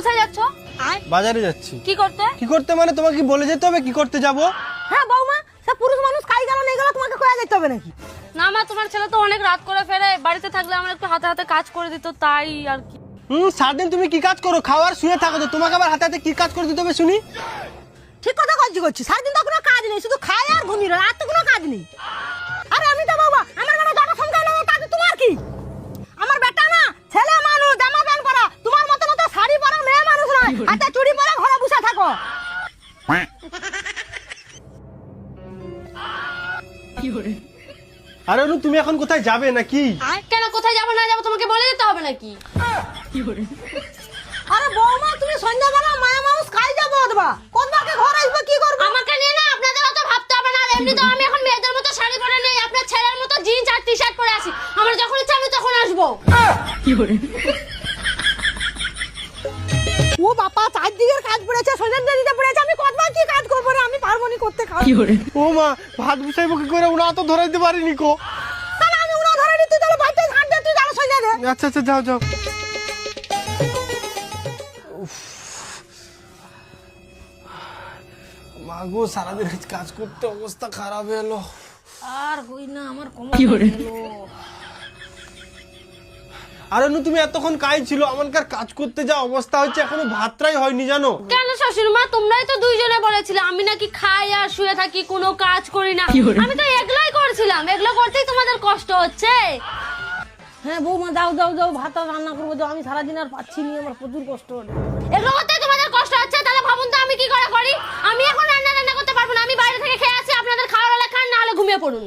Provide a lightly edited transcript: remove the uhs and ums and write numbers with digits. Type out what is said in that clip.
কোথায় যাচ্ছ? বাজারে যাচ্ছি। কি করতে? কি করতে মানে তোমাকে কি বলে যেতে হবে কি করতে যাব? হ্যাঁ বৌমা, সে পুরুষ মানুষ কাই গেল নেই গেল তোমাকে কয়া যেতে হবে নাকি? না মা, তোমার ছেলে তো অনেক রাত করে ফেরে, বাড়িতে থাকলে আমার একটু হাতে হাতে কাজ করে দিত, তাই আর কি। সারাদিন তুমি কি কাজ করো? খাওয়ার শুয়ে থাকো, তো তোমাকে আবার হাতে হাতে কি কাজ করে দিতে হবে শুনি? ঠিক কথা করছি, সারাদিন তো কোনো কাজ নেই, শুধু খায় আর ঘুমিয়ে রয়, আর তো কোনো কাজ নেই। আরে আমি তো বাবা, আমার বেটা যত সংখ্যা নেই তাতে তোমার কি? আমার বেটা না ছেলে মানুষ, জামা প্যান্ট পরা, তোমার মতো মতো শাড়ি পরা মেয়ে মানুষ নয়, হাতে চুড়ি পরে ঘরে বসে থাকো। আরে অনু, তুমি এখন কোথায় যাবে নাকি? কেন কোথায় যাবো না যাবো তোমাকে বলে দিতে হবে নাকি? আরে বৌমা, তুমি সন্ধ্যাবেলা মায়া মানুষ খাই যাবো অথবা কতবারকে ঘর আসবে কি করবে? আমাকে নিয়ে না আপনাদের অত ভাবতে হবে না। আর এমনিতেও আমি এখন মেয়েদের মতো শাড়ি পরে নেই, আপনার ছেলের মতো জিন্স আর টি শার্ট পরে আছি। আমার যখন ইচ্ছা আমি তখন আসবো। ও বাবা, চারদিকের কাজ পড়েছে, সন্ধ্যা দিতে পড়েছে, আমি কতবার কি কাজ করবো রে? আমি পারবো নি করতে খাওয়া। ও মা, ভাত বসাইবো কি করে? ওনা তো ধরাইতে পারিনি কো। তাহলে আমি উনা ধরে নিতে, তাহলে বাড়িতে ঝাঁট দে, তুই জানো সন্ধ্যা দে। আচ্ছা আচ্ছা, যাও যাও। মাগো, সারাদিন কাজ করতে অবস্থা খারাপ হলো। আর হই না, আমার কোমর গেল। আর অনু, তুমি এতক্ষণ কাজ ছিল, আমানকার কাজ করতে যা অবস্থা হচ্ছে, এখনো ভাতটাই হয়নি জানো? কেন শাশুড়ি মা, তোমরাই তো দুইজনে বলেছিলে আমি নাকি খাই আর শুয়ে থাকি, কোনো কাজ করি না। আমি তো এগুলাই করছিলাম, এগুলো করতেই তোমাদের কষ্ট হচ্ছে। হ্যাঁ বৌমা, যাও যাও যাও, ভাত আর রান্না করবো, যাও, আমি সারাদিন আর পাচ্ছি নি, আমার প্রচুর কষ্ট হলো। এগুলো করতেই তোমাদের কষ্ট হচ্ছে, তাহলে ভাবুন তো আমি কি করে করি। আমি এখন রান্না করতে পারবো না, আমি বাইরে থেকে খেয়ে আসি, আপনাদের খাওয়ার হলে খান, না হলে ঘুমিয়ে পড়ুন।